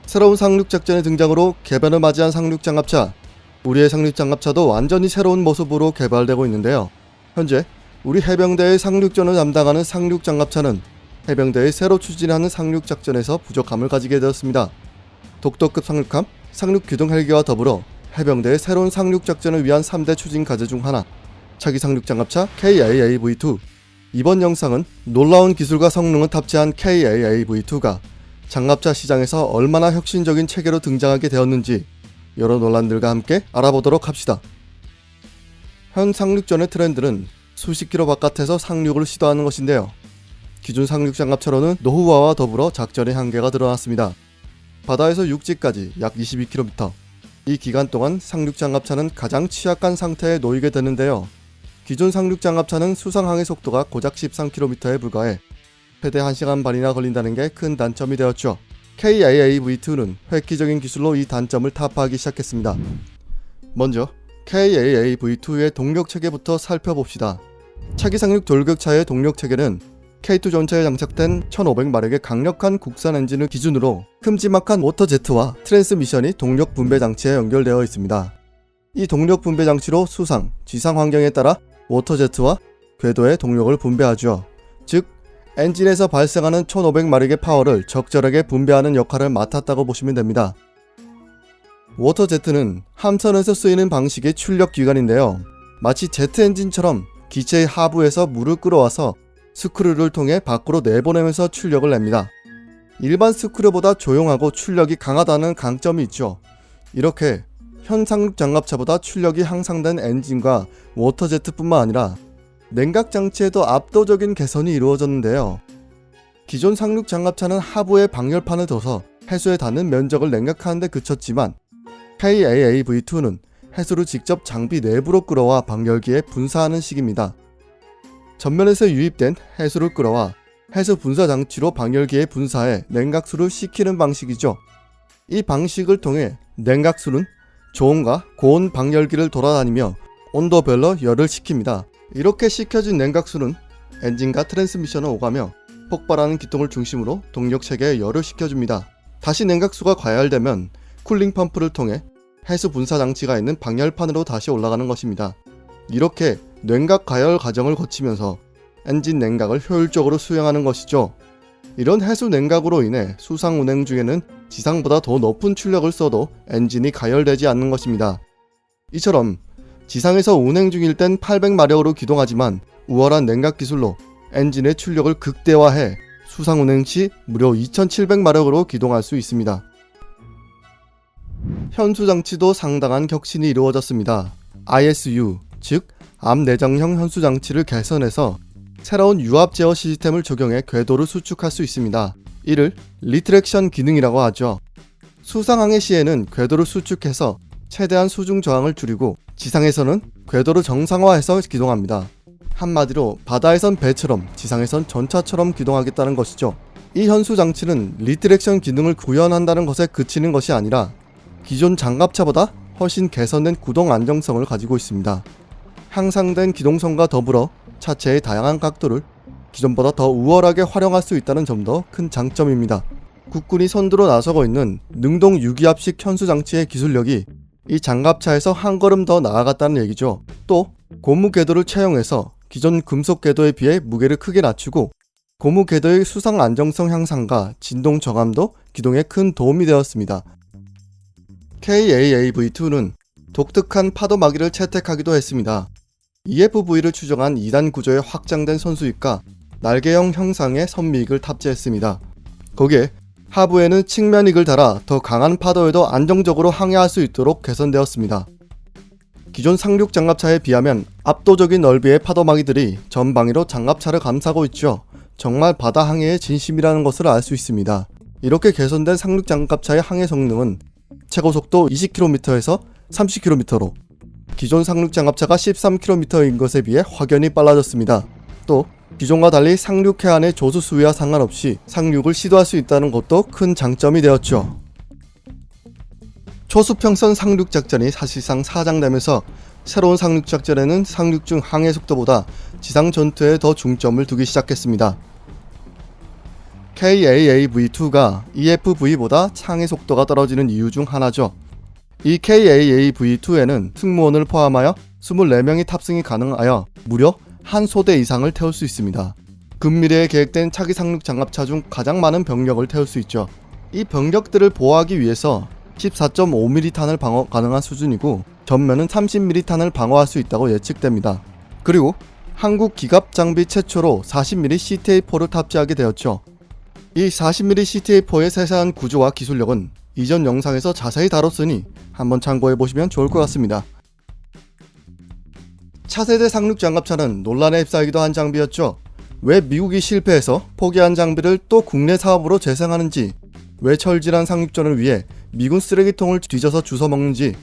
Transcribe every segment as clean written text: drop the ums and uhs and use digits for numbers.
새로운 상륙작전의 등장으로 개변을 맞이한 상륙장갑차. 우리의 상륙장갑차도 완전히 새로운 모습으로 개발되고 있는데요. 현재 우리 해병대의 상륙전을 담당하는 상륙장갑차는 해병대의 새로 추진하는 상륙작전에서 부족함을 가지게 되었습니다. 독도급 상륙함, 상륙기동 헬기와 더불어 해병대의 새로운 상륙작전을 위한 3대 추진 과제 중 하나, 차기 상륙장갑차 KAAV2. 이번 영상은 놀라운 기술과 성능을 탑재한 KAAV2가 장갑차 시장에서 얼마나 혁신적인 체계로 등장하게 되었는지 여러 논란들과 함께 알아보도록 합시다. 현 상륙전의 트렌드는 수십 킬로 바깥에서 상륙을 시도하는 것인데요. 기존 상륙장갑차로는 노후화와 더불어 작전의 한계가 드러났습니다. 바다에서 육지까지 약 22km. 이 기간 동안 상륙장갑차는 가장 취약한 상태에 놓이게 되는데요. 기존 상륙장갑차는 수상항해 속도가 고작 13km에 불과해 최대 1시간 반이나 걸린다는 게 큰 단점이 되었죠. KAAV2는 획기적인 기술로 이 단점을 타파하기 시작했습니다. 먼저 KAAV2의 동력체계부터 살펴봅시다. 차기 상륙 돌격차의 동력체계는 K2 전차에 장착된 1500마력의 강력한 국산 엔진을 기준으로 큼지막한 워터제트와 트랜스미션이 동력 분배 장치에 연결되어 있습니다. 이 동력 분배 장치로 수상, 지상 환경에 따라 워터제트와 궤도의 동력을 분배하죠. 즉, 엔진에서 발생하는 1500마력의 파워를 적절하게 분배하는 역할을 맡았다고 보시면 됩니다. 워터제트는 함선에서 쓰이는 방식의 출력기관인데요. 마치 제트 엔진처럼 기체의 하부에서 물을 끌어와서 스크류를 통해 밖으로 내보내면서 출력을 냅니다. 일반 스크류보다 조용하고 출력이 강하다는 강점이 있죠. 이렇게 현 상륙장갑차보다 출력이 향상된 엔진과 워터제트뿐만 아니라 냉각 장치에도 압도적인 개선이 이루어졌는데요. 기존 상륙장갑차는 하부에 방열판을 둬서 해수에 닿는 면적을 냉각하는 데 그쳤지만 KAAV2는 해수를 직접 장비 내부로 끌어와 방열기에 분사하는 식입니다. 전면에서 유입된 해수를 끌어와 해수 분사 장치로 방열기에 분사해 냉각수를 식히는 방식이죠. 이 방식을 통해 냉각수는 저온과 고온 방열기를 돌아다니며 온도별로 열을 식힙니다. 이렇게 식혀진 냉각수는 엔진과 트랜스미션을 오가며 폭발하는 기통을 중심으로 동력체계에 열을 식혀줍니다. 다시 냉각수가 과열되면 쿨링 펌프를 통해 해수 분사 장치가 있는 방열판으로 다시 올라가는 것입니다. 이렇게 냉각 가열 과정을 거치면서 엔진 냉각을 효율적으로 수행하는 것이죠. 이런 해수 냉각으로 인해 수상 운행 중에는 지상보다 더 높은 출력을 써도 엔진이 가열되지 않는 것입니다. 이처럼 지상에서 운행 중일 땐 800마력으로 기동하지만 우월한 냉각 기술로 엔진의 출력을 극대화해 수상 운행 시 무려 2700마력으로 기동할 수 있습니다. 현수 장치도 상당한 혁신이 이루어졌습니다. ISU, 즉 암내장형 현수 장치를 개선해서 새로운 유압 제어 시스템을 적용해 궤도를 수축할 수 있습니다. 이를 리트랙션 기능이라고 하죠. 수상항해 시에는 궤도를 수축해서 최대한 수중 저항을 줄이고 지상에서는 궤도를 정상화해서 기동합니다. 한마디로 바다에선 배처럼 지상에선 전차처럼 기동하겠다는 것이죠. 이 현수 장치는 리트랙션 기능을 구현한다는 것에 그치는 것이 아니라 기존 장갑차보다 훨씬 개선된 구동 안정성을 가지고 있습니다. 향상된 기동성과 더불어 차체의 다양한 각도를 기존보다 더 우월하게 활용할 수 있다는 점도 큰 장점입니다. 국군이 선두로 나서고 있는 능동 유기압식 현수 장치의 기술력이 이 장갑차에서 한 걸음 더 나아갔다는 얘기죠. 또 고무 궤도를 채용해서 기존 금속 궤도에 비해 무게를 크게 낮추고 고무 궤도의 수상 안정성 향상과 진동 저감도 기동에 큰 도움이 되었습니다. KAAV2는 독특한 파도막이를 채택하기도 했습니다. EFV를 추정한 2단 구조의 확장된 선수익과 날개형 형상의 선미익을 탑재했습니다. 거기에 하부에는 측면익을 달아 더 강한 파도에도 안정적으로 항해할 수 있도록 개선되었습니다. 기존 상륙 장갑차에 비하면 압도적인 넓이의 파도막이들이 전방위로 장갑차를 감싸고 있죠. 정말 바다 항해의 진심이라는 것을 알 수 있습니다. 이렇게 개선된 상륙 장갑차의 항해 성능은 최고 속도 20km에서 30km로 기존 상륙 장갑차가 13km인 것에 비해 확연히 빨라졌습니다. 또 기존과 달리 상륙 해안의 조수 수위와 상관없이 상륙을 시도할 수 있다는 것도 큰 장점이 되었죠. 초수평선 상륙작전이 사실상 사장되면서 새로운 상륙작전에는 상륙 중 항해 속도보다 지상 전투에 더 중점을 두기 시작했습니다. KAAV2가 EFV보다 창의 속도가 떨어지는 이유 중 하나죠. 이 KAAV2에는 승무원을 포함하여 24명이 탑승이 가능하여 무려 한 소대 이상을 태울 수 있습니다. 근미래에 계획된 차기 상륙 장갑차 중 가장 많은 병력을 태울 수 있죠. 이 병력들을 보호하기 위해서 14.5mm 탄을 방어 가능한 수준이고 전면은 30mm 탄을 방어할 수 있다고 예측됩니다. 그리고 한국 기갑 장비 최초로 40mm CTA4를 탑재하게 되었죠. 이 40mm CTA4의 세세한 구조와 기술력은 이전 영상에서 자세히 다뤘으니 한번 참고해보시면 좋을 것 같습니다. 차세대 상륙 장갑차는 논란에 휩싸이기도 한 장비였죠. 왜 미국이 실패해서 포기한 장비를 또 국내 사업으로 재생하는지, 왜 철질한 상륙전을 위해 미군 쓰레기통을 뒤져서 주워먹는지,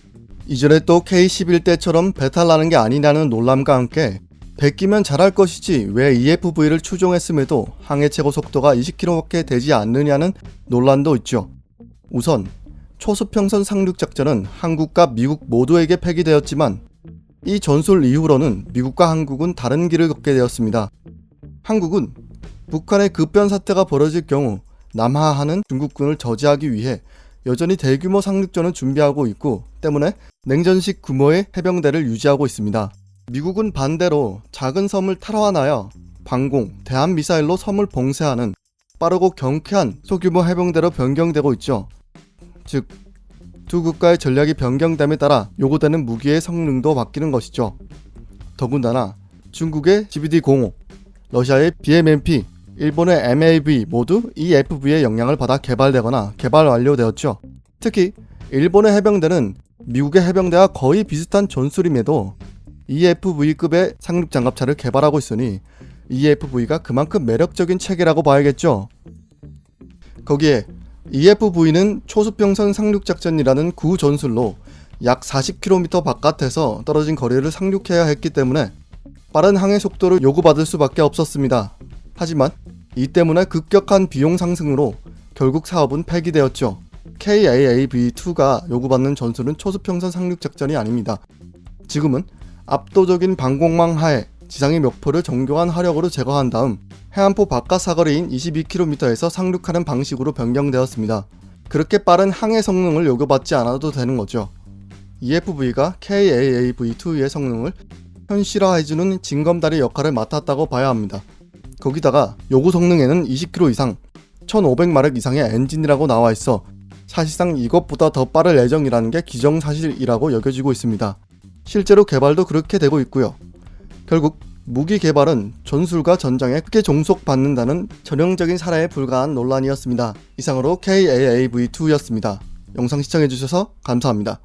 이전에 또 K11 때처럼 배탈 나는 게 아니냐는 논란과 함께 베끼면 잘할 것이지 왜 EFV를 추종했음에도 항해 최고 속도가 20km밖에 되지 않느냐는 논란도 있죠. 우선 초수평선 상륙작전은 한국과 미국 모두에게 폐기되었지만 이 전술 이후로는 미국과 한국은 다른 길을 걷게 되었습니다. 한국은 북한의 급변 사태가 벌어질 경우 남하하는 중국군을 저지하기 위해 여전히 대규모 상륙전을 준비하고 있고 때문에 냉전식 규모의 해병대를 유지하고 있습니다. 미국은 반대로 작은 섬을 탈환하여 방공, 대한미사일로 섬을 봉쇄하는 빠르고 경쾌한 소규모 해병대로 변경되고 있죠. 즉, 두 국가의 전략이 변경됨에 따라 요구되는 무기의 성능도 바뀌는 것이죠. 더군다나 중국의 GBD-05, 러시아의 BMMP, 일본의 MAV 모두 EFV의 영향을 받아 개발되거나 개발 완료되었죠. 특히 일본의 해병대는 미국의 해병대와 거의 비슷한 전술임에도 EFV급의 상륙 장갑차를 개발하고 있으니 EFV가 그만큼 매력적인 체계라고 봐야겠죠. 거기에 EFV는 초수평선 상륙작전이라는 구전술로 약 40km 바깥에서 떨어진 거리를 상륙해야 했기 때문에 빠른 항해 속도를 요구받을 수밖에 없었습니다. 하지만 이 때문에 급격한 비용 상승으로 결국 사업은 폐기되었죠. KAAV2가 요구받는 전술은 초수평선 상륙작전이 아닙니다. 지금은 압도적인 방공망 하에 지상의 목표를 정교한 화력으로 제거한 다음 해안포 바깥 사거리인 22km에서 상륙하는 방식으로 변경되었습니다. 그렇게 빠른 항해 성능을 요구받지 않아도 되는 거죠. EFV가 KAAV2의 성능을 현실화해주는 징검다리 역할을 맡았다고 봐야 합니다. 거기다가 요구 성능에는 20km 이상, 1500마력 이상의 엔진이라고 나와 있어 사실상 이것보다 더 빠를 예정이라는 게 기정사실이라고 여겨지고 있습니다. 실제로 개발도 그렇게 되고 있고요. 결국 무기 개발은 전술과 전장에 크게 종속받는다는 전형적인 사례에 불과한 논란이었습니다. 이상으로 KAAV2였습니다. 영상 시청해주셔서 감사합니다.